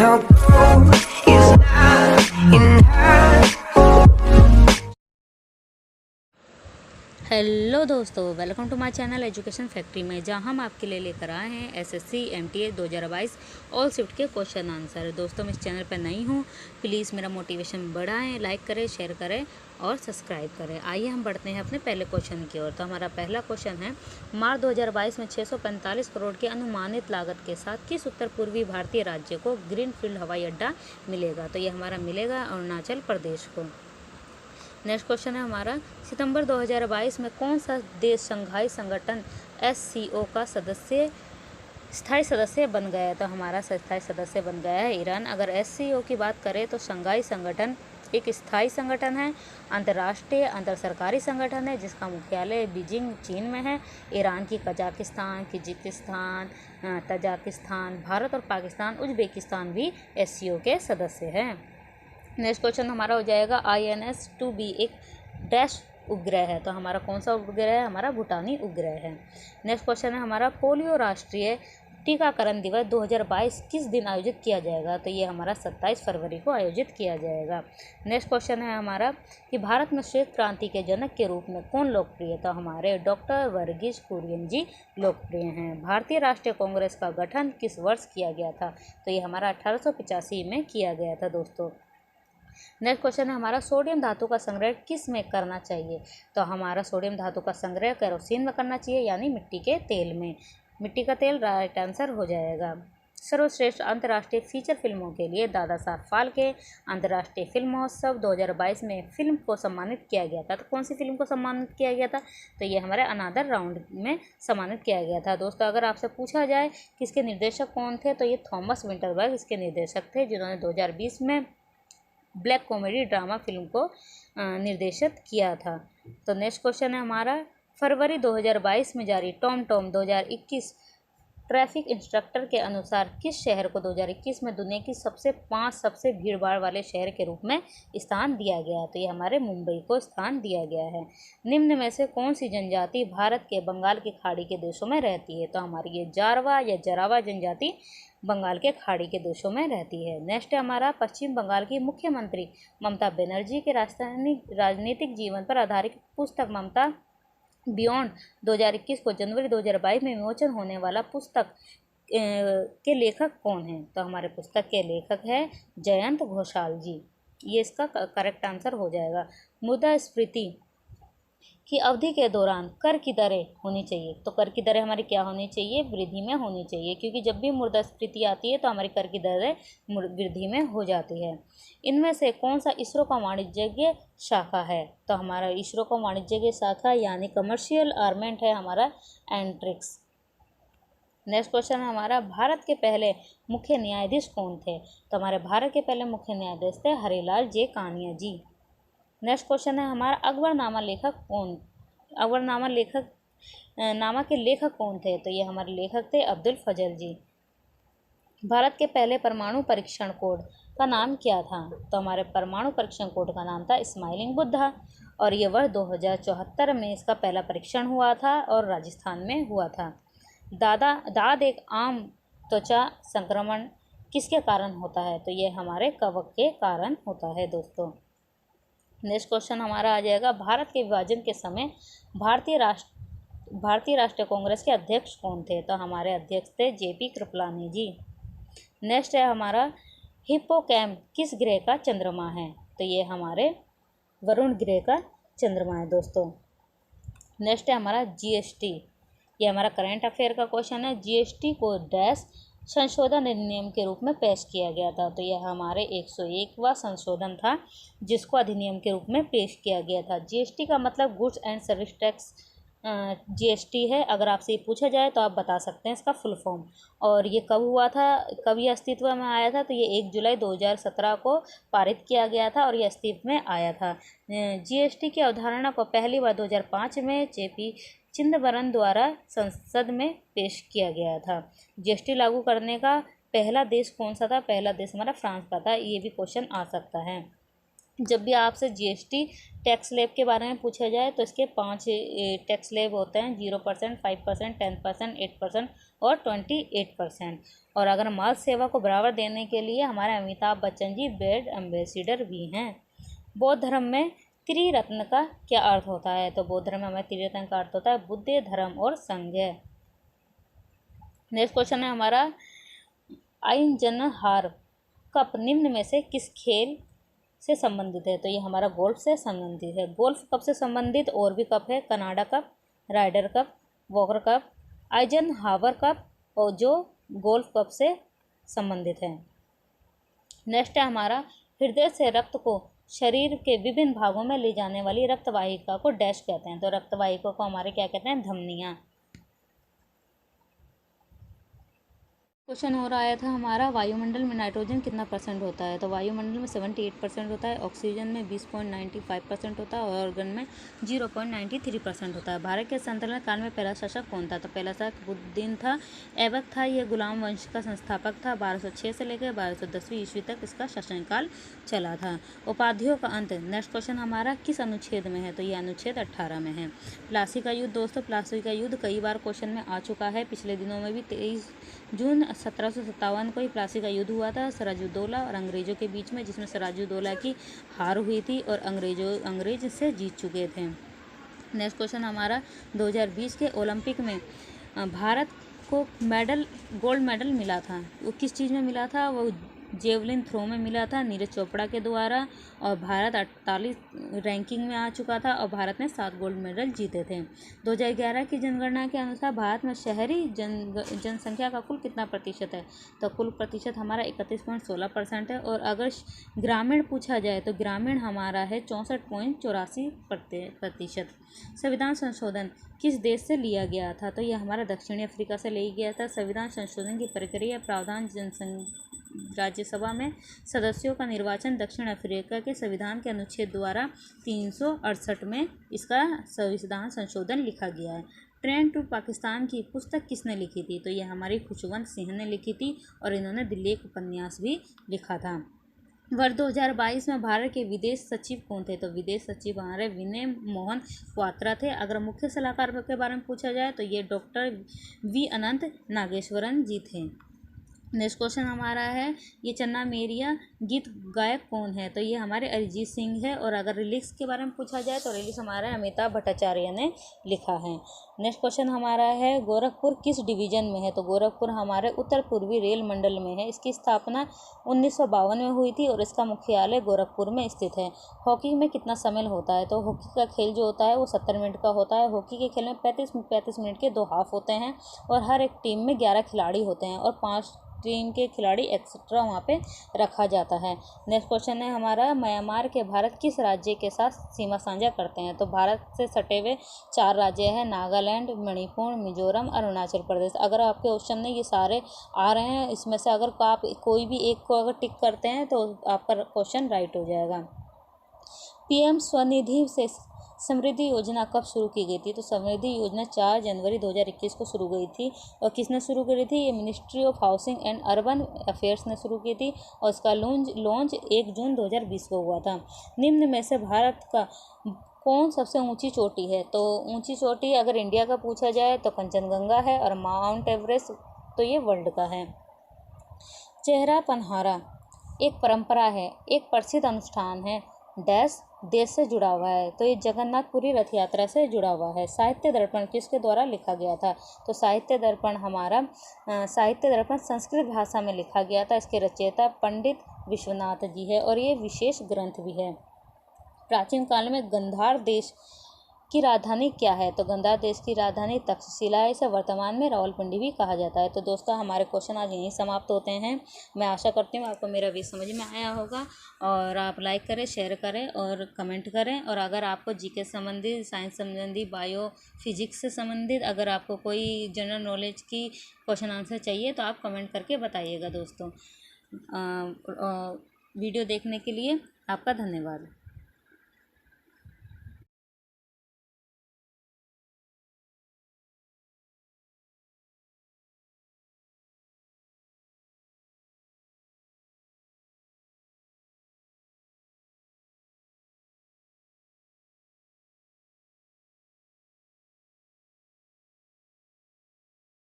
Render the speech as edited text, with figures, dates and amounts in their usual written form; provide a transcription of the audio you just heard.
how gold is not enough. Hello दोस्तों, welcome to my channel education factory में, जहां हम आपके लिए लेकर आए हैं एसएससी एमटीए 2022 ऑल शिफ्ट के क्वेश्चन आंसर। दोस्तों, मैं इस चैनल पर नई हूं, प्लीज़ मेरा मोटिवेशन बढ़ाएं, लाइक करें, शेयर करें और सब्सक्राइब करें। आइए हम बढ़ते हैं अपने पहले क्वेश्चन की ओर। तो हमारा पहला क्वेश्चन है, मार्च 2022 में 645 करोड़ की अनुमानित लागत के साथ किस उत्तर पूर्वी भारतीय राज्य को ग्रीनफील्ड हवाई अड्डा मिलेगा? तो ये हमारा मिलेगा अरुणाचल प्रदेश को। नेक्स्ट क्वेश्चन है हमारा, सितंबर 2022 में कौन सा देश शंघाई संगठन SCO का स्थायी सदस्य बन गया? तो हमारा स्थायी सदस्य बन गया है ईरान। अगर SCO की बात करें तो शंघाई संगठन एक स्थायी संगठन है, अंतर्राष्ट्रीय अंतर सरकारी संगठन है जिसका मुख्यालय बीजिंग चीन में है। ईरान की कजाकिस्तान, किर्गिस्तान, तजाकिस्तान, भारत और पाकिस्तान, उज्बेकिस्तान भी SCO के सदस्य हैं। नेक्स्ट क्वेश्चन हमारा हो जाएगा, INS-2B एक डैश उपग्रह है। तो हमारा कौन सा उपग्रह है? हमारा भूटानी उपग्रह है। नेक्स्ट क्वेश्चन है हमारा, पोलियो राष्ट्रीय टीकाकरण दिवस 2022 किस दिन आयोजित किया जाएगा? तो ये हमारा 27 फरवरी को आयोजित किया जाएगा। नेक्स्ट क्वेश्चन है हमारा कि भारत में श्वेत क्रांति के जनक के रूप में कौन लोकप्रिय? तो हमारे डॉक्टर वर्गीज कुरियन जी लोकप्रिय हैं। भारतीय राष्ट्रीय कांग्रेस का गठन किस वर्ष किया गया था? तो ये हमारा 1885 में किया गया था दोस्तों। नेक्स्ट क्वेश्चन है हमारा, सोडियम धातु का संग्रह किस में करना चाहिए? तो हमारा सोडियम धातु का संग्रह केरोसिन में करना चाहिए, यानी मिट्टी के तेल में। मिट्टी का तेल राइट आंसर हो जाएगा। सर्वश्रेष्ठ अंतर्राष्ट्रीय फीचर फिल्मों के लिए दादा साहब फाल्के अंतर्राष्ट्रीय फिल्म महोत्सव 2022 में फिल्म को सम्मानित किया गया था। तो कौन सी फिल्म को सम्मानित किया गया था? तो ये हमारे अनदर राउंड में सम्मानित किया गया था। दोस्तों, अगर आपसे पूछा जाए कि इसके निर्देशक कौन थे, तो ये थॉमस विंटरबर्ग इसके निर्देशक थे, जिन्होंने 2020 में ब्लैक कॉमेडी ड्रामा फिल्म को निर्देशित किया था। तो नेक्स्ट क्वेश्चन है हमारा, फरवरी 2022 में जारी टॉम 2021 ट्रैफिक इंस्ट्रक्टर के अनुसार किस शहर को 2021 में दुनिया की 5 सबसे भीड़भाड़ वाले शहर के रूप में स्थान दिया गया? तो ये हमारे मुंबई को स्थान दिया गया है। निम्न में से कौन सी जनजाति भारत के बंगाल की खाड़ी के देशों में रहती है? तो हमारी ये जारवा या जरावा जनजाति बंगाल के खाड़ी के देशों में रहती है। नेक्स्ट है हमारा, पश्चिम बंगाल की मुख्यमंत्री ममता बनर्जी के राजनीतिक जीवन पर आधारित पुस्तक ममता बियॉन्ड 2021 को जनवरी 2022 में विमोचन होने वाला पुस्तक के लेखक कौन हैं? तो हमारे पुस्तक के लेखक है जयंत घोषाल जी। ये इसका करेक्ट आंसर हो जाएगा। मुद्रास्फीति की अवधि के दौरान कर की दरें होनी चाहिए। तो कर की दरें हमारी क्या होनी चाहिए? वृद्धि में होनी चाहिए, क्योंकि जब भी मुद्रास्फीति आती है तो हमारी कर की दरें वृद्धि में हो जाती है। इनमें से कौन सा इसरो का वाणिज्यिक शाखा है? तो हमारा इसरो का वाणिज्यिक शाखा यानी कमर्शियल आर्मेंट है हमारा एंट्रिक्स। नेक्स्ट क्वेश्चन है हमारा, भारत के पहले मुख्य न्यायाधीश कौन थे? तो हमारे भारत के पहले मुख्य न्यायाधीश थे हरिलाल जे कानिया जी। नेक्स्ट क्वेश्चन है हमारा, अकबरनामा के लेखक कौन थे? तो ये हमारे लेखक थे अब्दुल फजल जी। भारत के पहले परमाणु परीक्षण कोड का नाम क्या था? तो हमारे परमाणु परीक्षण कोड का नाम था स्माइलिंग बुद्धा, और ये वर्ष 2074 में इसका पहला परीक्षण हुआ था और राजस्थान में हुआ था। दाद एक आम त्वचा संक्रमण किसके कारण होता है? तो ये हमारे कवक के कारण होता है दोस्तों। नेक्स्ट क्वेश्चन हमारा आ जाएगा, भारत के विभाजन के समय भारतीय राष्ट्रीय कांग्रेस के अध्यक्ष कौन थे? तो हमारे अध्यक्ष थे JP कृपलानी जी। नेक्स्ट है हमारा, हिप्पोकैम्प किस ग्रह का चंद्रमा है? तो ये हमारे वरुण ग्रह का चंद्रमा है दोस्तों। नेक्स्ट है हमारा GST, ये हमारा करंट अफेयर का क्वेश्चन है। GST को डैश संशोधन अधिनियम के रूप में पेश किया गया था? तो यह हमारे 101वां संशोधन था जिसको अधिनियम के रूप में पेश किया गया था। GST का मतलब goods and service tax GST है। अगर आपसे ये पूछा जाए तो आप बता सकते हैं इसका फुल फॉर्म। और ये कब हुआ था, कब ये अस्तित्व में आया था? तो ये 1 जुलाई 2017 को पारित किया गया था और ये अस्तित्व में आया था। GST की अवधारणा को पहली बार 2005 में JP चिदंबरम द्वारा संसद में पेश किया गया था। GST लागू करने का पहला देश कौन सा था? पहला देश हमारा फ्रांस का था। ये भी क्वेश्चन आ सकता है। जब भी आपसे जीएसटी टैक्स स्लैब के बारे में पूछा जाए तो इसके 5 टैक्स स्लैब होते हैं, 0%, 5%, 10%, 8% और 28%। और अगर माल सेवा को बढ़ावा देने के लिए हमारे अमिताभ बच्चन जी ब्रांड एम्बेसडर भी हैं। बौद्ध धर्म में त्रिरत्न का क्या अर्थ होता है? तो बौद्ध धर्म में हमारे त्रिरत्न का अर्थ होता है बुद्ध, धर्म और संघ। नेक्स्ट क्वेश्चन है हमारा, आइजनहार कप निम्न में से किस खेल से संबंधित है? तो ये हमारा गोल्फ से संबंधित है। गोल्फ कप से संबंधित और भी कप है, Canada cup, Ryder cup, Walker cup, Eisenhower cup और जो गोल्फ कप से संबंधित है। नेक्स्ट है हमारा, हृदय से रक्त को शरीर के विभिन्न भागों में ले जाने वाली रक्तवाहिका को डैश कहते हैं? तो रक्तवाहिका को हमारे क्या कहते हैं? धमनियाँ। क्वेश्चन और आया था हमारा, वायुमंडल में नाइट्रोजन कितना % होता है? तो वायुमंडल में 78% होता है, ऑक्सीजन में 20.95% होता है और ऑर्गन में 0.93% होता है। भारत के संतुलन काल में पहला शासक कौन था? तो पहला शासक बुद्दीन था, ऐबक था। यह गुलाम वंश का संस्थापक था। 1206 से लेकर 1210वीं ईस्वी तक इसका शासनकाल चला था। उपाधियों का अंत। नेक्स्ट क्वेश्चन हमारा, किस अनुच्छेद में है? तो ये अनुच्छेद 18 में है। प्लासी का युद्ध। दोस्तों, प्लासी का युद्ध कई बार क्वेश्चन में आ चुका है। पिछले दिनों में भी 23 जून 1757 को ही प्लासी का युद्ध हुआ था सिराजुद्दौला और अंग्रेज़ों के बीच में, जिसमें सिराजुद्दौला की हार हुई थी और अंग्रेज से जीत चुके थे। नेक्स्ट क्वेश्चन हमारा, 2020 के ओलंपिक में भारत को गोल्ड मेडल मिला था। वो किस चीज़ में मिला था? वो जेवलिन थ्रो में मिला था नीरज चोपड़ा के द्वारा। और भारत 48 रैंकिंग में आ चुका था और भारत ने 7 गोल्ड मेडल जीते थे। 2011 की जनगणना के अनुसार भारत में शहरी जनसंख्या का कुल कितना प्रतिशत है? तो कुल प्रतिशत हमारा 31.16% है। और अगर ग्रामीण पूछा जाए तो ग्रामीण हमारा है 64.84%। संविधान संशोधन किस देश से लिया गया था? तो यह हमारा दक्षिणी अफ्रीका से लिया गया था। संविधान संशोधन की प्रक्रिया प्रावधान राज्यसभा में सदस्यों का निर्वाचन दक्षिण अफ्रीका के संविधान के अनुच्छेद द्वारा 368 में इसका संविधान संशोधन लिखा गया है। ट्रेन टू पाकिस्तान की पुस्तक किसने लिखी थी? तो यह हमारी खुशवंत सिंह ने लिखी थी और इन्होंने दिल्ली एक उपन्यास भी लिखा था। वर्ष 2022 में भारत के विदेश सचिव कौन थे? तो विदेश सचिव हमारे विनय मोहन क्वात्रा थे। अगर मुख्य सलाहकार के बारे में पूछा जाए तो ये डॉक्टर वी अनंत नागेश्वरन जी थे। नेक्स्ट क्वेश्चन हमारा है, ये चन्ना मेरिया गीत गायक कौन है? तो ये हमारे अरिजीत सिंह है। और अगर रिलिक्स के बारे में पूछा जाए तो रिलिक्स हमारा अमिताभ भट्टाचार्य ने लिखा है। नेक्स्ट क्वेश्चन हमारा है, गोरखपुर किस डिवीज़न में है? तो गोरखपुर हमारे उत्तर पूर्वी रेल मंडल में है। इसकी स्थापना 1952 में हुई थी और इसका मुख्यालय गोरखपुर में स्थित है। हॉकी में कितना समय होता है? तो हॉकी का खेल जो होता है वो 70 मिनट का होता है। हॉकी के खेल में 35 मिनट के 2 हाफ होते हैं और हर एक टीम में 11 खिलाड़ी होते हैं और 5 टीम के खिलाड़ी एक्स्ट्रा वहाँ पे रखा जाता है। नेक्स्ट क्वेश्चन है हमारा, म्यांमार के भारत किस राज्य के साथ सीमा साझा करते हैं? तो भारत से सटे हुए 4 राज्य हैं, नागालैंड, मणिपुर, मिजोरम, अरुणाचल प्रदेश। अगर आपके क्वेश्चन में ये सारे आ रहे हैं, इसमें से अगर आप कोई भी एक को अगर टिक करते हैं तो आपका क्वेश्चन राइट हो जाएगा। पीएम स्वनिधि से समृद्धि योजना कब शुरू की गई थी? तो समृद्धि योजना 4 जनवरी 2021 को शुरू गई थी। और किसने शुरू करी थी? ये ministry of housing and urban affairs ने शुरू की थी और इसका लॉन्च 1 जून 2020 को हुआ था। निम्न में से भारत का कौन सबसे ऊंची चोटी है? तो ऊंची चोटी अगर इंडिया का पूछा जाए तो कंचनजंगा है और माउंट एवरेस्ट तो ये वर्ल्ड का है। चेहरा पन्हारा एक परंपरा है, एक प्रसिद्ध अनुष्ठान है, डैश देश से जुड़ा हुआ है। तो ये जगन्नाथपुरी रथ यात्रा से जुड़ा हुआ है। साहित्य दर्पण किसके द्वारा लिखा गया था? तो साहित्य दर्पण संस्कृत भाषा में लिखा गया था। इसके रचयिता पंडित विश्वनाथ जी है और ये विशेष ग्रंथ भी है। प्राचीन काल में गांधार देश की राजधानी क्या है? तो गांधार देश की राजधानी तक्षशिला है। इसे वर्तमान में रावलपिंडी भी कहा जाता है। तो दोस्तों, हमारे क्वेश्चन आज यहीं समाप्त होते हैं। मैं आशा करती हूँ आपको मेरा भी समझ में आया होगा और आप लाइक करें, शेयर करें और कमेंट करें। और अगर आपको जीके संबंधित, साइंस संबंधी, बायो फिजिक्स से संबंधित अगर आपको कोई जनरल नॉलेज की क्वेश्चन आंसर चाहिए तो आप कमेंट करके बताइएगा। दोस्तों, वीडियो देखने के लिए आपका धन्यवाद।